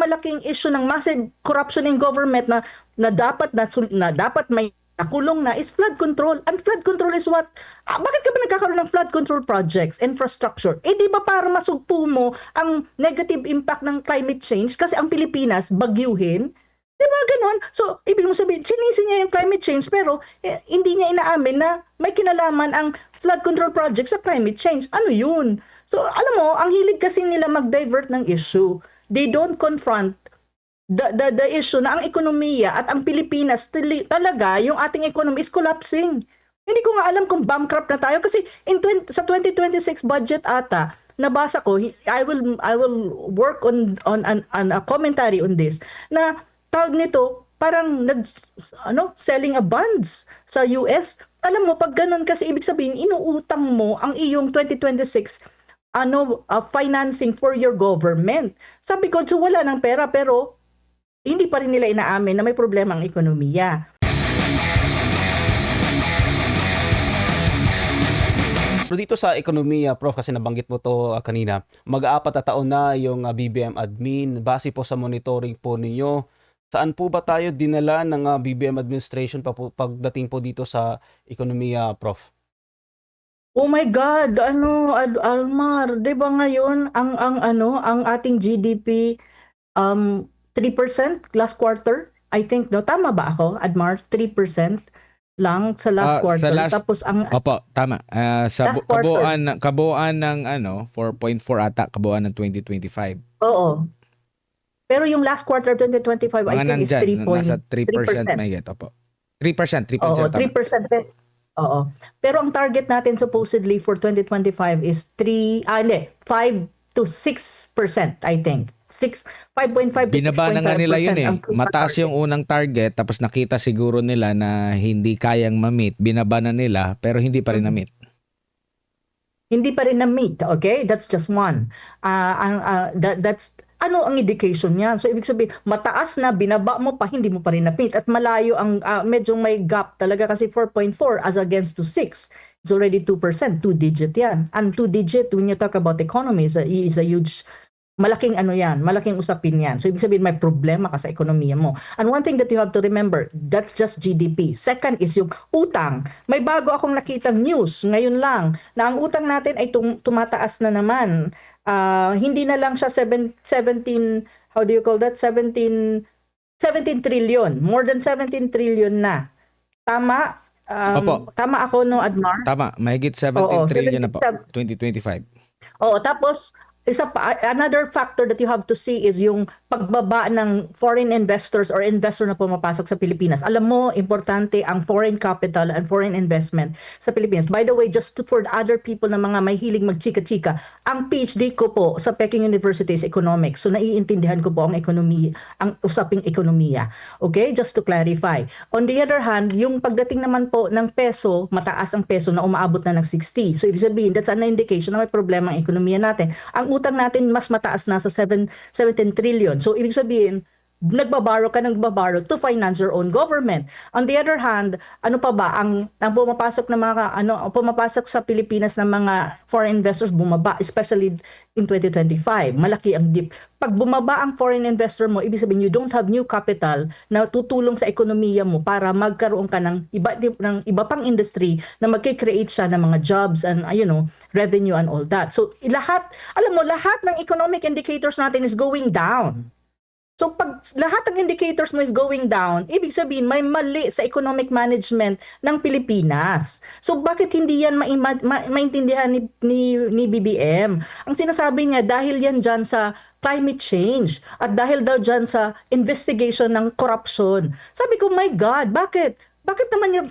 pinakamalaking issue ng massive corruption in government na dapat may nakulong na is flood control. And flood control is what? Bakit ka ba nagkakaroon ng flood control projects, infrastructure? Eh di ba para masugpo mo ang negative impact ng climate change kasi ang Pilipinas bagyuhin? Di ba ganon? So, ibig mo sabihin, sinisi niya yung climate change pero hindi niya inaamin na may kinalaman ang flood control project sa climate change. Ano yun? So, alam mo, ang hilig kasi nila mag-divert ng issue. They don't confront the issue na ang ekonomiya at ang Pilipinas talaga, yung ating economy is collapsing. Hindi ko nga alam kung bankrupt na tayo kasi sa 2026 budget ata, nabasa ko, I will work on a commentary on this, na tawag nito, parang selling a bonds sa US. Alam mo, pag ganun kasi ibig sabihin, inuutang mo ang iyong 2026 financing for your government. Sabi ko, so wala ng pera pero hindi pa rin nila inaamin na may problema ang ekonomiya. So dito sa ekonomiya, Prof, kasi nabanggit mo to kanina, mag-aapat na taon na yung BBM admin. Base po sa monitoring po ninyo, saan po ba tayo dinala ng BBM administration pagdating po dito sa ekonomiya, Prof? Oh my God, Almar, 'di ba ngayon ang ating GDP 3% last quarter? I think, no, tama ba ako, Admar? 3% lang sa last quarter. Tapos Opo, tama. Sa last quarter. kabuuan ng 4.4 ata, kabuuan ng 2025. Oo. Pero yung last quarter 2025, I think is 3%. Nasa 3% may get, opo. 3%. Oo, 3%. Oo. Pero ang target natin supposedly for 2025 is 5 to 6%, I think. 5.5 to 6.5%. Binaba na nga nila yun eh. Mataas yung unang target, tapos nakita siguro nila na hindi kayang ma-meet. Binaba na nila, pero hindi pa rin na-meet. Hindi pa rin na-meet, okay? That's just one. That's ano ang indication niyan? So ibig sabihin, mataas na, binaba mo pa, hindi mo pa rin na-meet. At malayo ang, medyo may gap talaga kasi 4.4 as against to 6. It's already 2%, 2-digit yan. And 2-digit, when you talk about economy, is a huge, malaking malaking usapin yan. So ibig sabihin, may problema ka sa ekonomiya mo. And one thing that you have to remember, that's just GDP. Second is yung utang. May bago akong nakitang news ngayon lang na ang utang natin ay tumataas na naman. Hindi na lang siya 17, how do you call that? 17 trillion. More than 17 trillion na. Tama? Opo. Tama ako, no, Admar? Tama, mahigit 17 trillion na po, 2025. Oo, tapos another factor that you have to see is yung pagbaba ng foreign investors or investor na pumapasok sa Pilipinas. Alam mo, importante ang foreign capital and foreign investment sa Pilipinas. By the way, just for other people na mga may hilig magchika-chika, ang PhD ko po sa Peking University is economics. So naiintindihan ko po ang ekonomiya, ang usaping ekonomiya. Okay? Just to clarify. On the other hand, yung pagdating naman po ng peso, mataas ang peso na umaabot na ng 60. So ibig sabihin, that's an indication na may problema ang ekonomiya natin. Ang utang natin mas mataas na sa 17 trillion. So ibig sabihin, nagbaborrow to finance your own government. On the other hand, ano pa ba ang pumapasok na pumapasok sa Pilipinas ng mga foreign investors bumaba, especially in 2025. Malaki ang dip. Pag bumaba ang foreign investor mo, ibig sabihin you don't have new capital na tutulong sa ekonomiya mo para magkaroon ka ng iba pang industry na magki-create siya ng mga jobs and revenue and all that. So lahat ng economic indicators natin is going down. So pag lahat ng indicators mo is going down, ibig sabihin may mali sa economic management ng Pilipinas. So bakit hindi yan maintindihan ni BBM? Ang sinasabi niya dahil yan dyan sa climate change at dahil daw dyan sa investigation ng corruption. Sabi ko, my God, bakit? Bakit naman yung...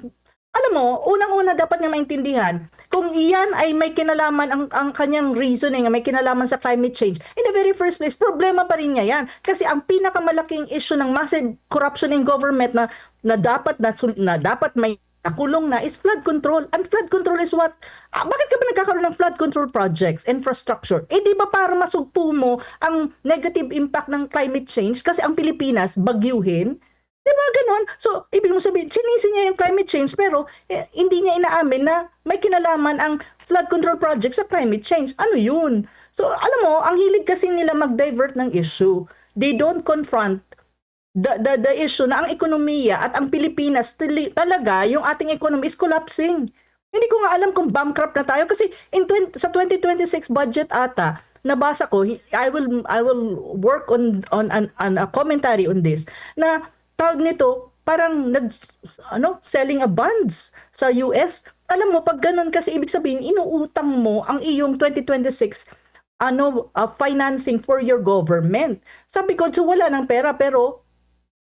Alam mo, unang-una dapat niya maintindihan kung iyan ay may kinalaman ang kanyang reasoning, may kinalaman sa climate change. In the very first place, problema pa rin niya yan. Kasi ang pinakamalaking issue ng massive corruption in government na dapat may nakulong na is flood control. And flood control is what? Bakit ka ba nagkakaroon ng flood control projects, infrastructure? Eh di ba para masugpo mo ang negative impact ng climate change kasi ang Pilipinas bagyuhin? Diba ganon? So, ibig mo sabihin, sinisi niya yung climate change pero hindi niya inaamin na may kinalaman ang flood control project sa climate change. Ano yun? So, alam mo, ang hilig kasi nila mag-divert ng issue. they don't confront the issue na ang ekonomiya at ang Pilipinas talaga, yung ating economy is collapsing. Hindi ko nga alam kung bankrupt na tayo kasi sa 2026 budget ata nabasa ko, I will work on a commentary on this, na tawag nito parang selling a bonds sa US. Alam mo, pag ganun kasi ibig sabihin inuutang mo ang iyong 2026 financing for your government. Sabi ko, so wala ng pera, pero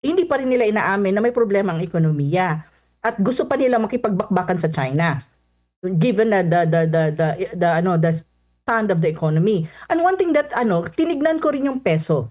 hindi pa rin nila inaamin na may problema ang ekonomiya at gusto pa nila makipagbakbakan sa China given the stand of the economy. And one thing that tinignan ko rin yung peso.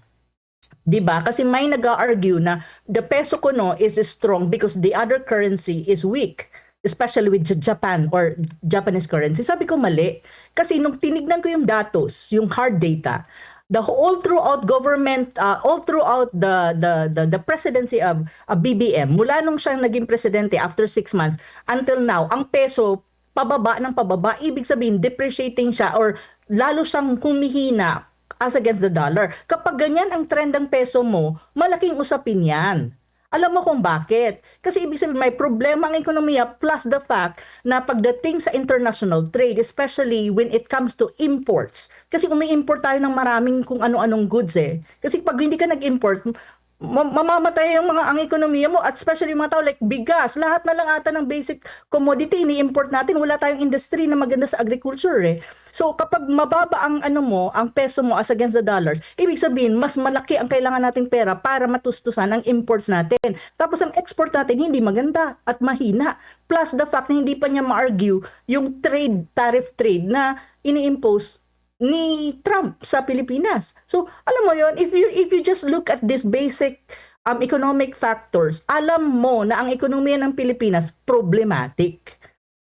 'Di ba? Kasi may nag-argue na the peso ko is strong because the other currency is weak, especially with Japan or Japanese currency. Sabi ko mali. Kasi nung tinignan ko yung datos, yung hard data, all throughout government, all throughout the presidency of BBM, mula nung siya naging presidente after 6 months until now, ang peso pababa ng pababa, ibig sabihin depreciating siya or lalo siyang humihina as against the dollar. Kapag ganyan ang trend ng peso mo, malaking usapin yan. Alam mo kung bakit? Kasi ibig sabihin may problema ang ekonomiya plus the fact na pagdating sa international trade, especially when it comes to imports. Kasi umi-import tayo ng maraming kung ano-anong goods eh. Kasi pag hindi ka nag-import, mamamatay ang ekonomiya mo, at especially yung mga tao like bigas, lahat na lang ata ng basic commodity ini-import natin, wala tayong industry na maganda sa agriculture eh. So kapag mababa ang ang peso mo as against the dollars, ibig sabihin mas malaki ang kailangan nating pera para matustusan ang imports natin. Tapos ang export natin hindi maganda at mahina. Plus the fact na hindi pa niya ma-argue yung tariff trade na ini-impose ni Trump sa Pilipinas. So, alam mo yon, if you just look at this basic economic factors, alam mo na ang ekonomiya ng Pilipinas problematic.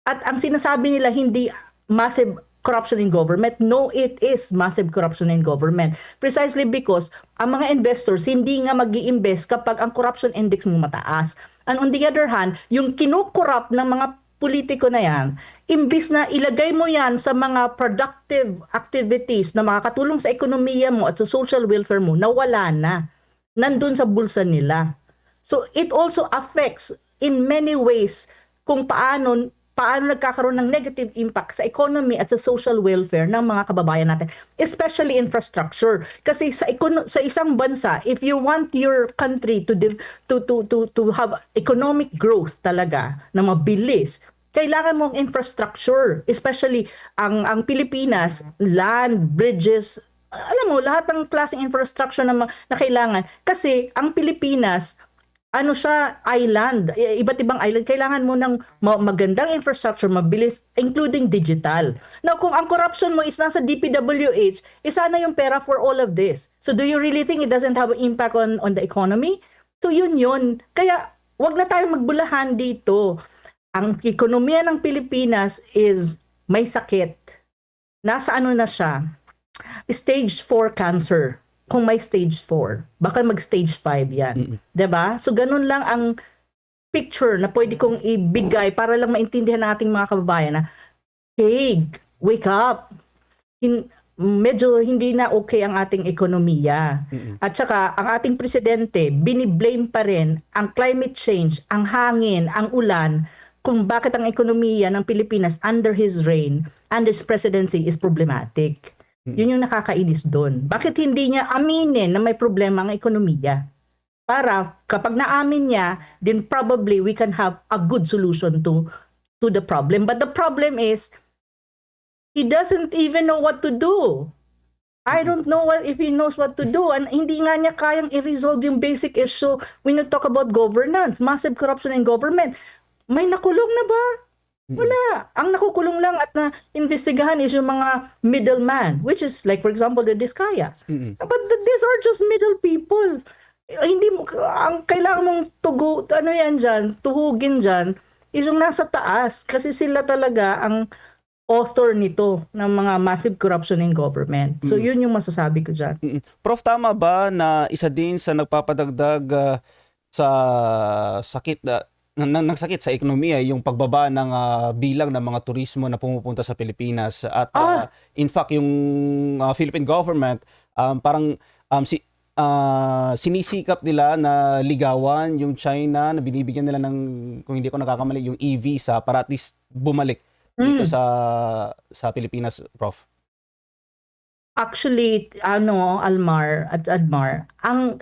At ang sinasabi nila hindi massive corruption in government. No, it is massive corruption in government. Precisely because ang mga investors hindi nga mag-i-invest kapag ang corruption index mo mataas. And on the other hand, yung kinukorrupt ng mga politiko na yan, imbis na ilagay mo yan sa mga productive activities na makakatulong sa ekonomiya mo at sa social welfare mo, nawala na. Nandun sa bulsa nila. So it also affects in many ways kung paano nagkakaroon ng negative impact sa economy at sa social welfare ng mga kababayan natin, especially infrastructure. Kasi sa isang bansa, if you want your country to have economic growth talaga na mabilis, kailangan mong infrastructure, especially ang Pilipinas, land, bridges, alam mo, lahat ng klaseng infrastructure na kailangan. Kasi ang Pilipinas, siya, island, iba't ibang island, kailangan mo ng magandang infrastructure, mabilis, including digital. Now, kung ang corruption mo is nasa DPWH, sana yung pera for all of this. So, do you really think it doesn't have an impact on the economy? So, yun. Kaya, wag na tayong magbulahan dito. Ang ekonomiya ng Pilipinas is may sakit. Nasa na siya? Stage 4 cancer. Kung may stage 4, baka mag-stage 5 yan. 'Di ba? So ganun lang ang picture na pwede kong ibigay para lang maintindihan nating mga kababayan na, hey, wake up. Medyo hindi na okay ang ating ekonomiya. At saka ang ating presidente, biniblame pa rin ang climate change, ang hangin, ang ulan, kung bakit ang ekonomiya ng Pilipinas under his reign, under his presidency is problematic. Yun yung nakakainis doon. Bakit hindi niya aminin na may problema ang ekonomiya? Para kapag naamin niya, then probably we can have a good solution to the problem. But the problem is, he doesn't even know what to do. I don't know if he knows what to do. And hindi nga niya kayang i-resolve yung basic issue when you talk about governance, massive corruption in government. May nakulong na ba? Wala. Ang nakukulong lang at na-investigahan is yung mga middleman, which is like for example the Diskaya. But these are just middle people. Hindi mo, ang kailangan mong tuhugin dyan is yung nasa taas kasi sila talaga ang author nito ng mga massive corruption in government. So yun yung masasabi ko dyan. Prof, tama ba na isa din sa nagpapadagdag sa sakit ng sakit sa ekonomiya yung pagbaba ng bilang ng mga turismo na pumupunta sa Pilipinas at in fact yung Philippine government parang sinisikap nila na ligawan yung China, na binibigyan nila ng, kung hindi ko nakakamali, yung e-visa para at least bumalik dito Mm. sa Pilipinas, Prof. Actually, Almar at Admar, ang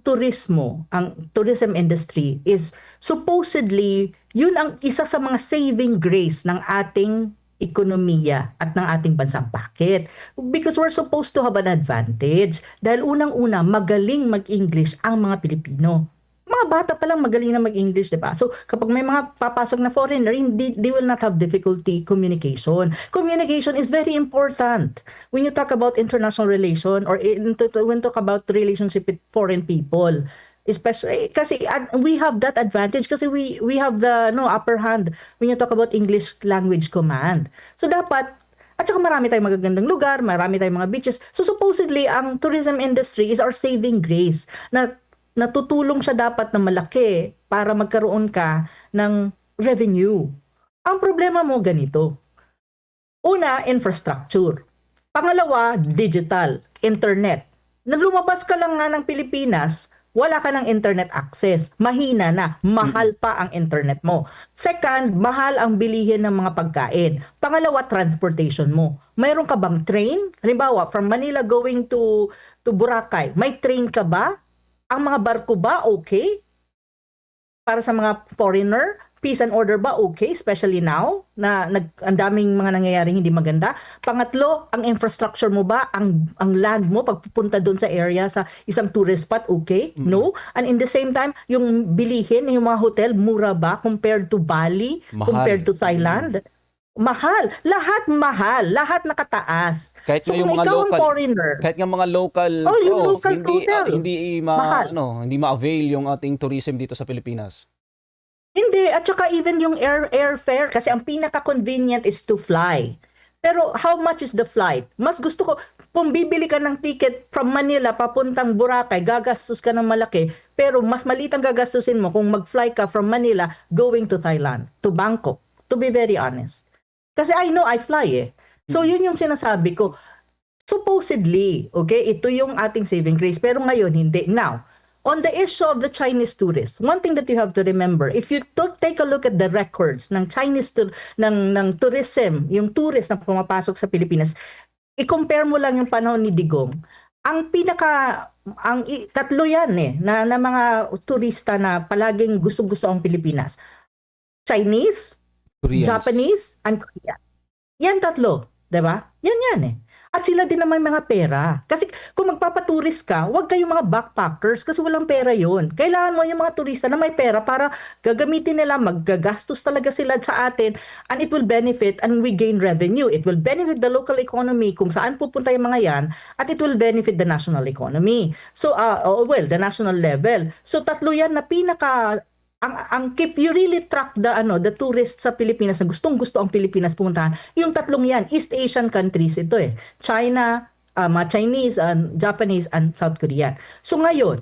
tourism industry is supposedly yun ang isa sa mga saving grace ng ating ekonomiya at ng ating bansa. Bakit? Because we're supposed to have an advantage. Dahil unang-una, magaling mag-English ang mga Pilipino. Mga bata pa lang magaling na mag-English, di ba? So, kapag may mga papasok na foreigner, they will not have difficulty communication. Communication is very important when you talk about international relation or when talk about relationship with foreign people. Especially kasi we have that advantage kasi we have the upper hand when you talk about English language command. So dapat at saka marami tayong magagandang lugar, marami tayong mga beaches. So supposedly ang tourism industry is our saving grace na natutulong siya dapat na malaki para magkaroon ka ng revenue. Ang problema mo ganito. Una, infrastructure. Pangalawa, digital, internet. Nang lumabas ka lang nga ng Pilipinas, wala ka ng internet access. Mahina na, mahal pa ang internet mo. Second, mahal ang bilihin ng mga pagkain. Pangalawa, transportation mo. Mayroon ka bang train? Halimbawa, from Manila going to Boracay, may train ka ba? Ang mga barko ba okay? Para sa mga foreigner, peace and order ba okay? Especially now, na ang daming mga nangyayaring hindi maganda. Pangatlo, ang infrastructure mo ba, ang land mo, pagpupunta doon sa area, sa isang tourist spot, okay? No? And in the same time, yung bilihin, yung mga hotel, mura ba compared to Bali, Mahal. compared to Thailand? Mahal. Lahat nakataas. Kahit So nga yung kung mga ikaw ang local, foreigner, kahit nga mga local, yung Prof, local hotel, mahal. hindi ma-avail yung ating tourism dito sa Pilipinas. Hindi, at saka even yung airfare, kasi ang pinaka-convenient is to fly. Pero how much is the flight? Mas gusto ko, kung bibili ka ng ticket from Manila papuntang Boracay, gagastos ka ng malaki, pero mas maliit ang gagastusin mo kung mag-fly ka from Manila going to Thailand, to Bangkok, to be very honest. Kasi I know I fly eh. So yun yung sinasabi ko. Supposedly, okay, ito yung ating saving grace, pero ngayon hindi. Now, on the issue of the Chinese tourists, one thing that you have to remember, if you take a look at the records ng Chinese ng tourism, yung tourist na pumapasok sa Pilipinas, i-compare mo lang yung panahon ni Digong. Tatlo yan na mga turista na palaging gusto-gusto ang Pilipinas. Chinese, Koreans. Japanese, and Korean. Yan tatlo, 'di ba? Yan eh. At sila din naman mga pera. Kasi kung magpapaturist ka, huwag kayong mga backpackers kasi walang pera yon. Kailangan mo yung mga turista na may pera para gagamitin nila, maggagastos talaga sila sa atin, and it will benefit and we gain revenue. It will benefit the local economy kung saan pupunta yung mga yan, at it will benefit the national economy. So, the national level. So, tatlo yan na if you really track the tourists sa Pilipinas na gustong-gusto ang Pilipinas pumuntahan, yung tatlong yan, East Asian countries ito eh. China, mga Chinese, and Japanese, and South Korean. So ngayon,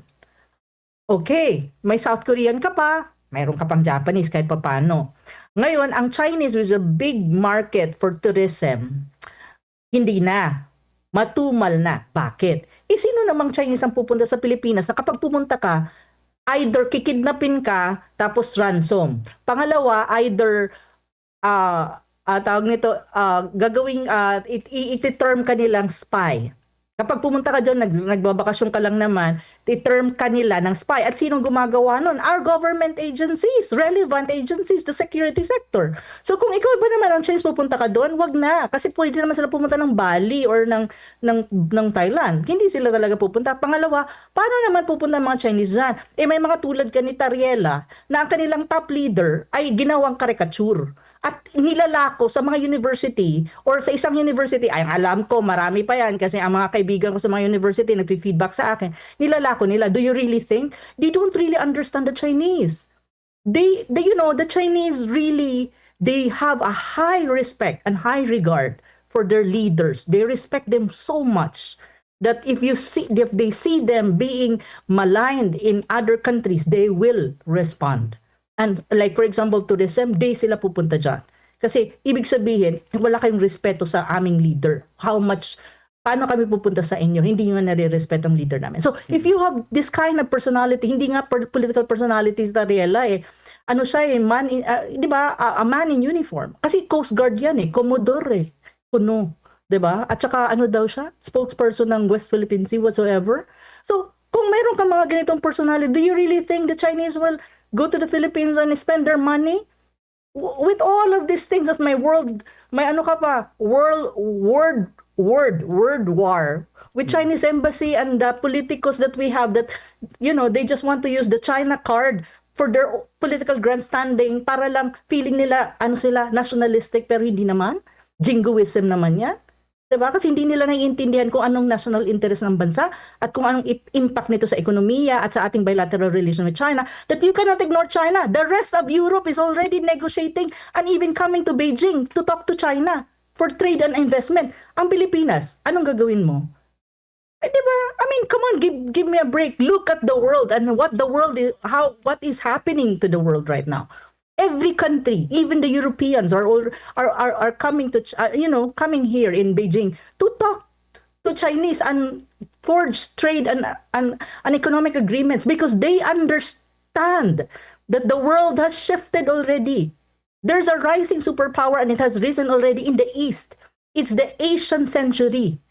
okay, may South Korean ka pa, mayroon ka pang Japanese kahit papaano. Ngayon, ang Chinese is a big market for tourism. Hindi na. Matumal na. Bakit? Sino namang Chinese ang pupunta sa Pilipinas na kapag pumunta ka, either kikidnapin ka tapos ransom. Pangalawa, either tawag nito, i-term ka nilang spy. Kapag pumunta ka dyan, nagbabakasyon ka lang naman, i-term ka nila ng spy. At sinong gumagawa nun? Our government agencies, relevant agencies, the security sector. So kung ikaw ba naman ang Chinese pupunta ka doon, wag na. Kasi pwede naman sila pumunta ng Bali or ng Thailand. Hindi sila talaga pupunta. Pangalawa, paano naman pupunta ang mga Chinese dyan? May mga tulad ka ni Tariela na ang kanilang top leader ay ginawang caricature. At nilalako sa mga university or sa isang university, ay alam ko marami pa yan kasi ang mga kaibigan ko sa mga university nagfi-feedback sa akin, nilalako nila. Do you really think? They don't really understand the Chinese. The Chinese really, they have a high respect and high regard for their leaders. They respect them so much that if they see them being maligned in other countries, they will respond. And like for example, tourism, di sila pupunta dyan. Kasi ibig sabihin, wala kayong respeto sa aming leader. How much paano kami pupunta sa inyo? Hindi nyo nare-respeto ang leader namin. So, if you have this kind of personality, hindi nga political personalities na Riela ano siya di ba, a man in uniform. Kasi Coast Guard yan Commodore Kuno, di ba? At saka ano daw siya? Spokesperson ng West Philippine Sea whatsoever. So, kung meron ka mga ganitong personality, do you really think the Chinese will go to the Philippines and spend their money? With all of these things as may ano ka pa, word war with Chinese embassy and the politicos that we have that, they just want to use the China card for their political grandstanding para lang feeling nila, sila, nationalistic, pero hindi naman. Jingoism naman yan. Diba? Kasi hindi nila naiintindihan kung anong national interest ng bansa at kung anong impact nito sa ekonomiya at sa ating bilateral relation with China, that you cannot ignore China. The rest of Europe is already negotiating and even coming to Beijing to talk to China for trade and investment. Ang Pilipinas, anong gagawin mo? Diba? I mean, come on, give me a break. Look at the world and what is happening to the world right now. Every country, even the Europeans are coming to coming here in Beijing to talk to Chinese and forge trade and economic agreements because they understand that the world has shifted already. There's a rising superpower and it has risen already in the East. It's the Asian century.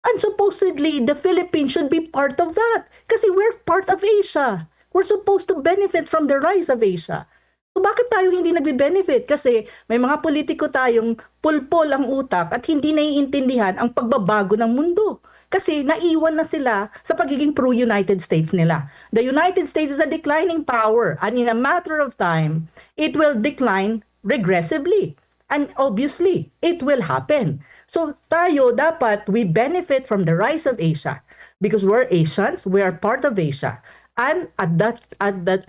And supposedly, the Philippines should be part of that kasi we're part of Asia. We're supposed to benefit from the rise of Asia. So bakit tayo hindi nagbe-benefit? Kasi may mga politiko tayong pulpol ang utak at hindi naiintindihan ang pagbabago ng mundo. Kasi naiwan na sila sa pagiging pro-United States nila. The United States is a declining power and in a matter of time, it will decline regressively. And obviously, it will happen. So tayo dapat we benefit from the rise of Asia because we're Asians, we are part of Asia. And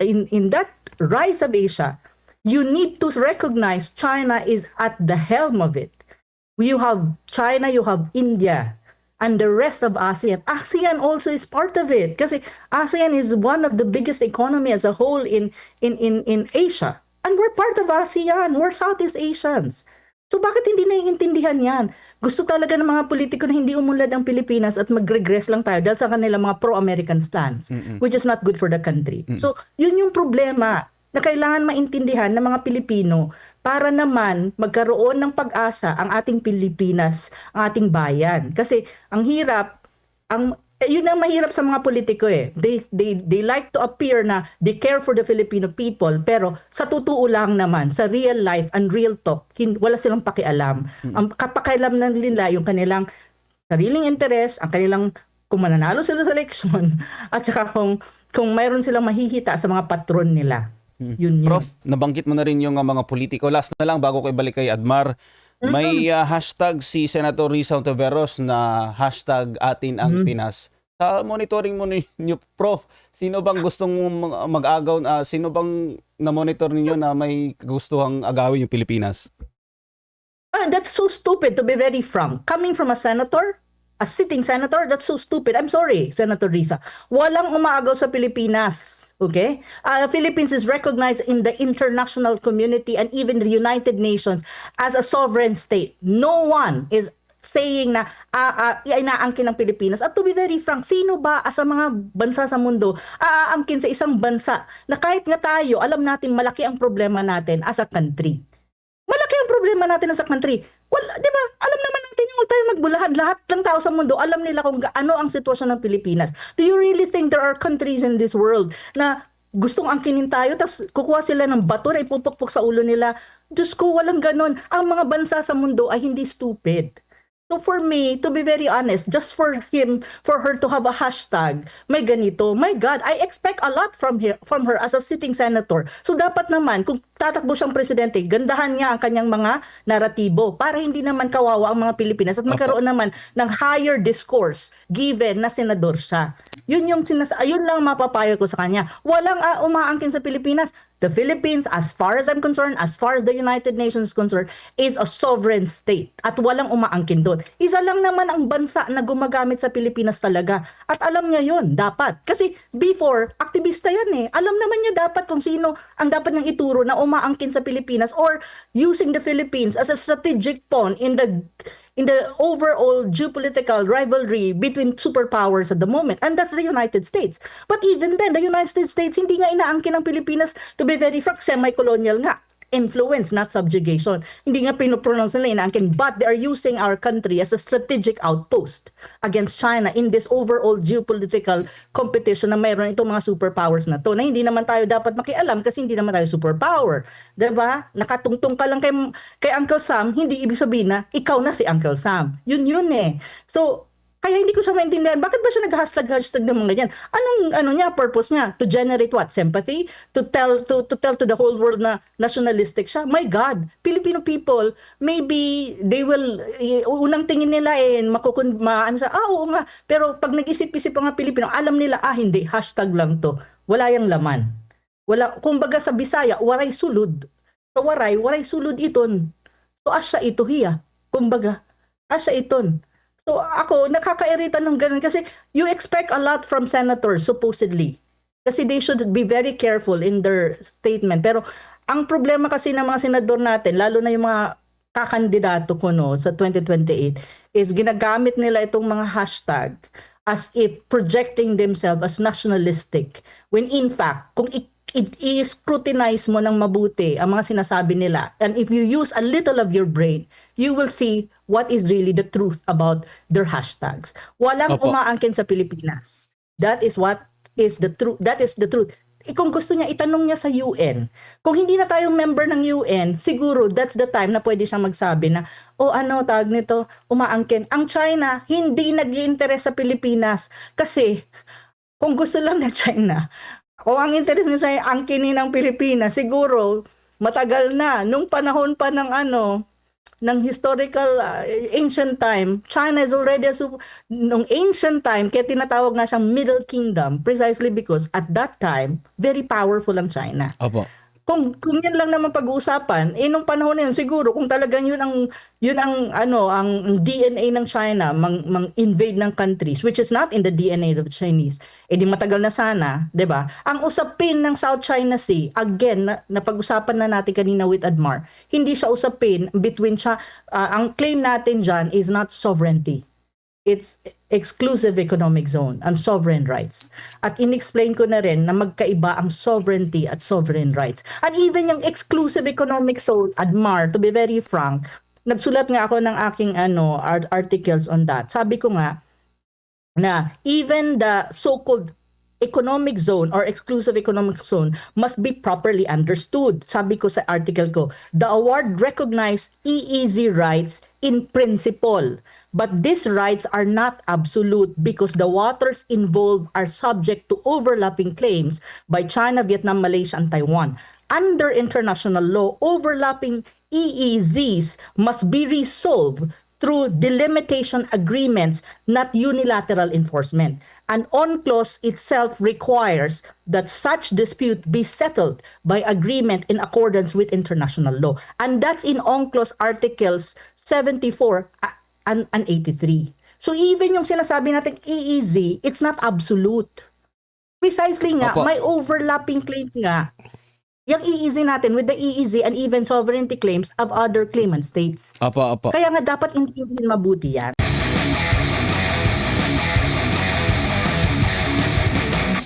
in that rise of Asia, you need to recognize China is at the helm of it. You have China, you have India, and the rest of ASEAN. ASEAN also is part of it kasi ASEAN is one of the biggest economy as a whole in Asia. And we're part of ASEAN. We're Southeast Asians. So bakit hindi naiintindihan yan? Gusto talaga ng mga politiko na hindi umunlad ang Pilipinas at mag-regress lang tayo dahil sa kanilang mga pro-American stance, which is not good for the country. So yun yung problema na kailangan maintindihan ng mga Pilipino para naman magkaroon ng pag-asa ang ating Pilipinas, ang ating bayan. Kasi ang hirap, yun ang mahirap sa mga politiko They like to appear na they care for the Filipino people, pero sa totoo lang naman, sa real life and real talk, wala silang pakialam. Ang kapakialam na nila yung kanilang sariling interes, ang kanilang kung mananalo sila sa eleksyon, at saka kung mayroon silang mahihita sa mga patron nila. Yun. Prof, nabanggit mo na rin yung mga politiko. Last na lang bago ko ibalik kay Admar. May hashtag si Senator Risa Ontiveros na hashtag atin ang Pinas. Sa monitoring mo ninyo, Prof, sino bang gustong mag-agaw, sino bang na-monitor ninyo na may gustuhang agawin yung Pilipinas? That's so stupid, to be very frank. Coming from a senator, a sitting senator, that's so stupid. I'm sorry, Senator Risa. Walang umaagaw sa Pilipinas. Okay? Philippines is recognized in the international community and even the United Nations as a sovereign state. No one is saying na inaangkin ng Pilipinas. At to be very frank, sino ba sa mga bansa sa mundo aangkin sa isang bansa na kahit nga tayo, alam natin malaki ang problema natin as a country. Malaki ang problema natin as a country. Well, di ba? Alam naman natin yung tayo magbulahan. Lahat ng tao sa mundo, alam nila kung ano ang sitwasyon ng Pilipinas. Do you really think there are countries in this world na gustong angkinin tayo, tas kukuha sila ng bato na ipupukpok sa ulo nila? Diyos ko, walang ganon. Ang mga bansa sa mundo ay hindi stupid. So for me, to be very honest, just for her to have a hashtag, may ganito, my God, I expect a lot from her as a sitting senator. So dapat naman, kung tatakbo siyang presidente, gandahan niya ang kanyang mga naratibo para hindi naman kawawa ang mga Pilipinas at magkaroon naman ng higher discourse given na senador siya. Yun lang mapapayo ko sa kanya. Walang umaangkin sa Pilipinas. The Philippines, as far as I'm concerned, as far as the United Nations is concerned, is a sovereign state at walang umaangkin doon. Isa lang naman ang bansa na gumagamit sa Pilipinas talaga. At alam niya yun, dapat. Kasi before, aktivista yan Alam naman niya dapat kung sino ang dapat niyang ituro na umaangkin sa Pilipinas or using the Philippines as a strategic pawn in in the overall geopolitical rivalry between superpowers at the moment, and that's the United States. But even then, the United States hindi nga inaangkin ng Pilipinas, to be very frank, semi-colonial nga. Influence, not subjugation. Hindi nga pinopronounce nila inaangkin, but they are using our country as a strategic outpost against China in this overall geopolitical competition na mayroon itong mga superpowers na to, na hindi naman tayo dapat makialam kasi hindi naman tayo superpower. Diba? Nakatungtong ka lang kay Uncle Sam, hindi ibig sabihin na ikaw na si Uncle Sam. Yun eh. So, kaya hindi ko siya maintindihan. Bakit ba siya nag-hashtag ng mga yan? Anong purpose niya? To generate what? Sympathy? To tell to the whole world na nationalistic siya? My God, Filipino people, maybe they will, unang tingin nila maano siya, oo nga. Pero pag nag-isip-isip ang mga Pilipino, alam nila, hindi, hashtag lang to. Wala yang laman. Wala, kumbaga sa Bisaya, waray sulod. Sa waray sulod iton. So asya ito hiya. Kumbaga, asya iton. So ako, nakakairita ng ganun kasi you expect a lot from senators supposedly. Kasi they should be very careful in their statement. Pero ang problema kasi ng mga senador natin, lalo na yung mga kakandidato ko sa 2028, is ginagamit nila itong mga hashtag as if projecting themselves as nationalistic. When in fact, kung i-scrutinize mo ng mabuti ang mga sinasabi nila, and if you use a little of your brain, you will see what is really the truth about their hashtags. Walang umaangkin sa Pilipinas. That is what is the truth. That is the truth. Kung gusto niya, itanong niya sa UN. Kung hindi na tayo member ng UN, siguro that's the time na pwede siyang magsabi na, tawag nito, umaangkin. Ang China, hindi nag-i-interest sa Pilipinas kasi kung gusto lang na China, kung ang interest niya sa angkinin ng Pilipinas, siguro matagal na. Nung panahon pa ng historical ancient time, China is already nung ancient time, kaya tinatawag nga siyang Middle Kingdom precisely because at that time, very powerful ang China. Opo. Kung yan lang naman pag-uusapan, nung panahon na yun, siguro kung talagang yun ang DNA ng China, mang-invade ng countries, which is not in the DNA of the Chinese, di matagal na sana, 'di ba? Ang usapin ng South China Sea, again, napag-usapan na natin kanina with Admar, hindi siya usapin between ang claim natin dyan is not sovereignty. It's exclusive economic zone and sovereign rights. At in-explain ko na rin na magkaiba ang sovereignty at sovereign rights. And even yung exclusive economic zone, Admar, to be very frank, nagsulat nga ako ng aking articles on that. Sabi ko nga na even the so-called economic zone or exclusive economic zone must be properly understood. Sabi ko sa article ko, the award recognized EEZ rights in principle. But these rights are not absolute because the waters involved are subject to overlapping claims by China, Vietnam, Malaysia, and Taiwan. Under international law, overlapping EEZs must be resolved through delimitation agreements, not unilateral enforcement. An UNCLOS itself requires that such dispute be settled by agreement in accordance with international law. And that's in UNCLOS Articles 74 and 83. So even yung sinasabi natin EEZ, it's not absolute. Precisely nga, may overlapping claims nga. Yung EEZ natin with the EEZ and even sovereignty claims of other claimant states. Opo. Kaya nga dapat intindihin mabuti yan.